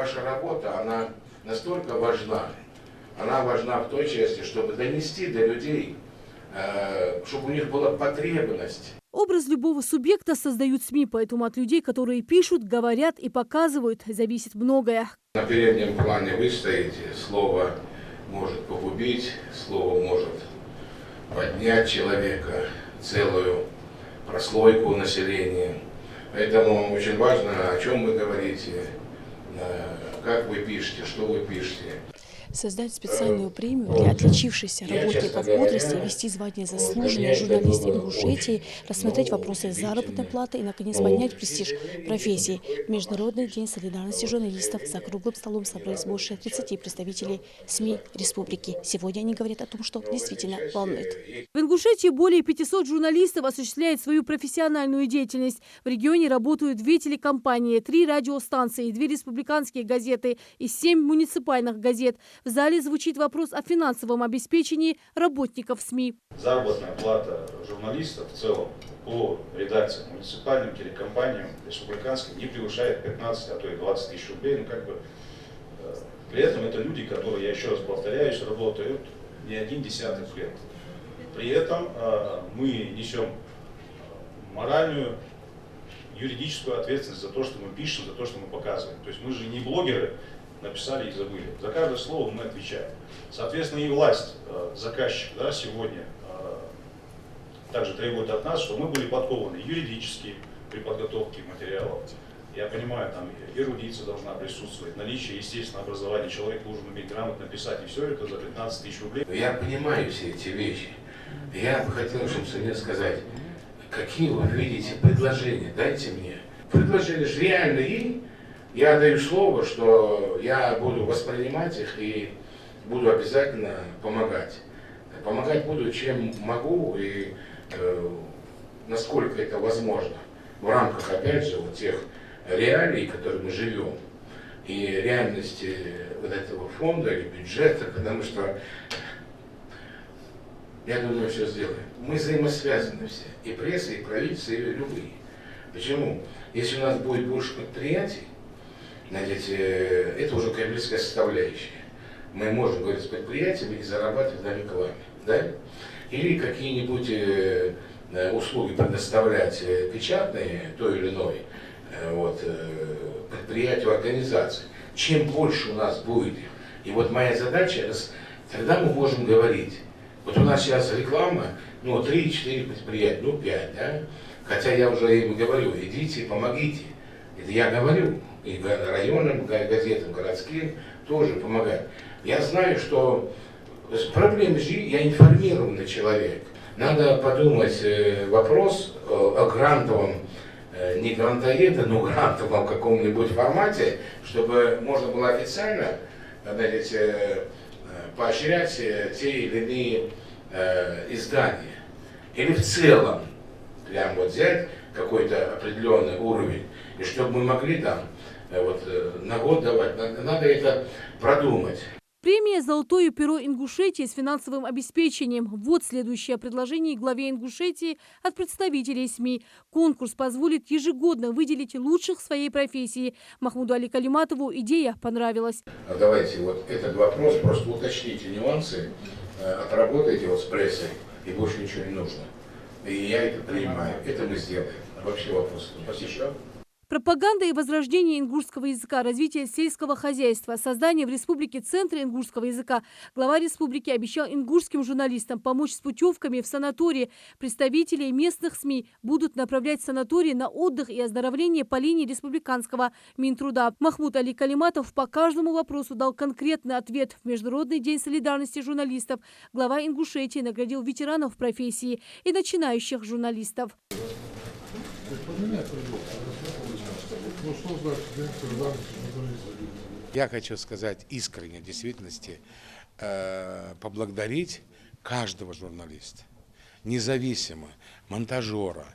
ваша работа, она настолько важна. Она важна в той части, чтобы донести до людей, чтобы у них была потребность. Образ любого субъекта создают СМИ, поэтому от людей, которые пишут, говорят и показывают, зависит многое. На переднем плане вы стоите, слово может погубить, слово может поднять человека, целую прослойку населения. Поэтому очень важно, о чем вы говорите, как вы пишете, что вы пишете. Создать специальную премию для отличившихся работников отрасли, ввести звание заслуженный журналист Ингушетии, рассмотреть вопросы заработной платы и, наконец, поднять престиж профессии. В Международный день солидарности журналистов за круглым столом собрались больше 30 представителей СМИ республики. Сегодня они говорят о том, что действительно волнует. В Ингушетии более 500 журналистов осуществляют свою профессиональную деятельность. В регионе работают 2 телекомпании, 3 радиостанции, 2 республиканские газеты и 7 муниципальных газет. В зале звучит вопрос о финансовом обеспечении работников СМИ. Заработная плата журналистов в целом по редакциям, муниципальным телекомпаниям, республиканским не превышает 15, а то и 20 тысяч рублей. Но при этом это люди, которые, я еще раз повторяюсь, работают не 1 десяток лет. При этом мы несем моральную, юридическую ответственность за то, что мы пишем, за то, что мы показываем. То есть мы же не блогеры, написали и забыли. За каждое слово мы отвечаем. Соответственно, и власть, заказчик, сегодня также требует от нас, чтобы мы были подкованы юридически при подготовке материалов. Я понимаю, там эрудиция должна присутствовать, наличие, естественно, образования. Человек должен уметь грамотно писать, и все это за 15 тысяч рублей. Я понимаю все эти вещи. Я бы хотел, чтобы мне сказать, какие вы видите предложения, дайте мне. Предложения же реальные. Я даю слово, что я буду воспринимать их и буду обязательно помогать. Помогать буду, чем могу и насколько это возможно. В рамках, опять же, вот тех реалий, в которых мы живем, и реальности вот этого фонда или бюджета, потому что, я думаю, все сделаем. Мы взаимосвязаны все, и пресса, и правительство, и любые. Почему? Если у нас будет больше предприятий, знаете, это уже коммерческая составляющая. Мы можем говорить с предприятиями и зарабатывать на рекламе, да? Или какие-нибудь услуги предоставлять печатные, той или иной, предприятию, организации. Чем больше у нас будет их, и вот моя задача, тогда мы можем говорить. Вот у нас сейчас реклама, 3-4 предприятия, 5, да? Хотя я уже им говорю, идите, помогите. Это я говорю. И районным газетам, городским тоже помогать. Я знаю, что проблемы жизни, я информированный человек. Надо подумать вопрос о грантовом, не грантоеда, но грантовом каком-нибудь формате, чтобы можно было официально, поощрять те или иные издания. Или в целом, прям взять какой-то определенный уровень, и чтобы мы могли там на год давать, надо это продумать. Премия «Золотое перо Ингушетии» с финансовым обеспечением. Вот следующее предложение главе Ингушетии от представителей СМИ. Конкурс позволит ежегодно выделить лучших в своей профессии. Махмуду Али Калиматову идея понравилась. Давайте этот вопрос, просто уточните нюансы, отработайте с прессой, и больше ничего не нужно. И я это принимаю, это мы сделаем. Вообще вопрос. Спасибо. Пропаганда и возрождение ингушского языка, развитие сельского хозяйства, создание в республике центра ингушского языка. Глава республики обещал ингушским журналистам помочь с путевками в санатории. Представители местных СМИ будут направлять в санатории на отдых и оздоровление по линии республиканского Минтруда. Махмуд Али Калиматов по каждому вопросу дал конкретный ответ. В Международный день солидарности журналистов глава Ингушетии наградил ветеранов профессии и начинающих журналистов. Я хочу сказать искренне, в действительности, поблагодарить каждого журналиста, независимо, монтажера,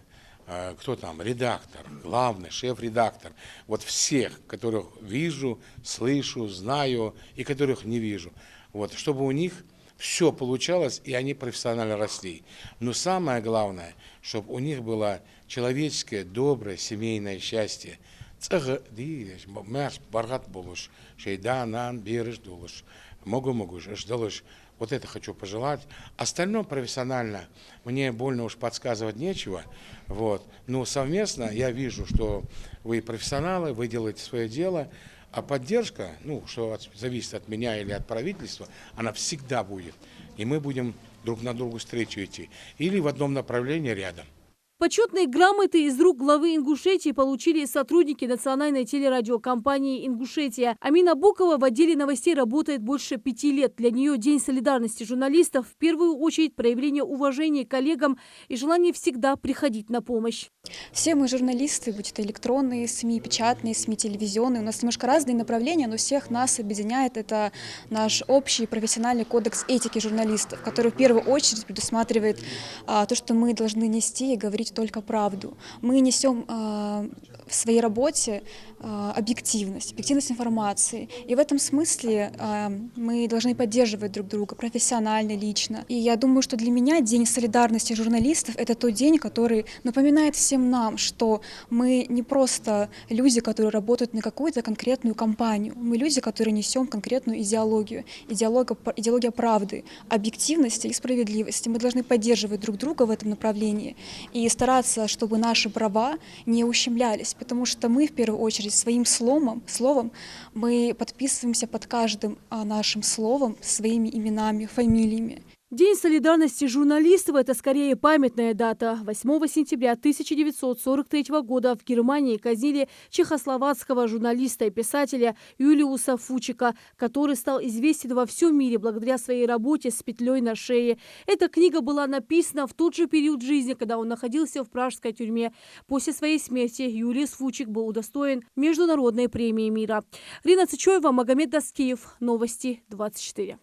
кто там, редактор, главный, шеф-редактор, вот всех, которых вижу, слышу, знаю и которых не вижу, чтобы у них все получалось, и они профессионально росли. Но самое главное, чтобы у них было человеческое, доброе, семейное счастье. Цега диеш, мяс баргат болуш, шейданан берешь долуш, могу ждалуш. Вот это хочу пожелать. Остальное профессионально мне больно уж подсказывать нечего. Вот. Но совместно я вижу, что вы профессионалы, вы делаете свое дело, а поддержка, ну, что зависит от меня или от правительства, она всегда будет. И мы будем друг на другу встречу идти. Или в одном направлении рядом. Почетные грамоты из рук главы Ингушетии получили сотрудники национальной телерадиокомпании «Ингушетия». Амина Букова в отделе новостей работает больше 5 лет. Для нее День солидарности журналистов в первую очередь проявление уважения к коллегам и желание всегда приходить на помощь. Все мы журналисты, будь это электронные СМИ, печатные СМИ, телевизионные. У нас немножко разные направления, но всех нас объединяет это наш общий профессиональный кодекс этики журналистов, который в первую очередь предусматривает то, что мы должны нести и говорить только правду. Мы несем в своей работе объективность информации. И в этом смысле мы должны поддерживать друг друга профессионально, лично. И я думаю, что для меня День солидарности журналистов – это тот день, который напоминает всем нам, что мы не просто люди, которые работают на какую-то конкретную компанию. Мы люди, которые несем конкретную идеологию. Идеология правды, объективности и справедливости. Мы должны поддерживать друг друга в этом направлении и стараться, чтобы наши права не ущемлялись, потому что мы в первую очередь своим словом мы подписываемся под каждым нашим словом своими именами, фамилиями. День солидарности журналистов – это скорее памятная дата. 8 сентября 1943 года в Германии казнили чехословацкого журналиста и писателя Юлиуса Фучика, который стал известен во всем мире благодаря своей работе с петлей на шее. Эта книга была написана в тот же период жизни, когда он находился в пражской тюрьме. После своей смерти Юлиус Фучик был удостоен Международной премии мира. Рина Цычоева, Магомед Даскиев. Новости 24.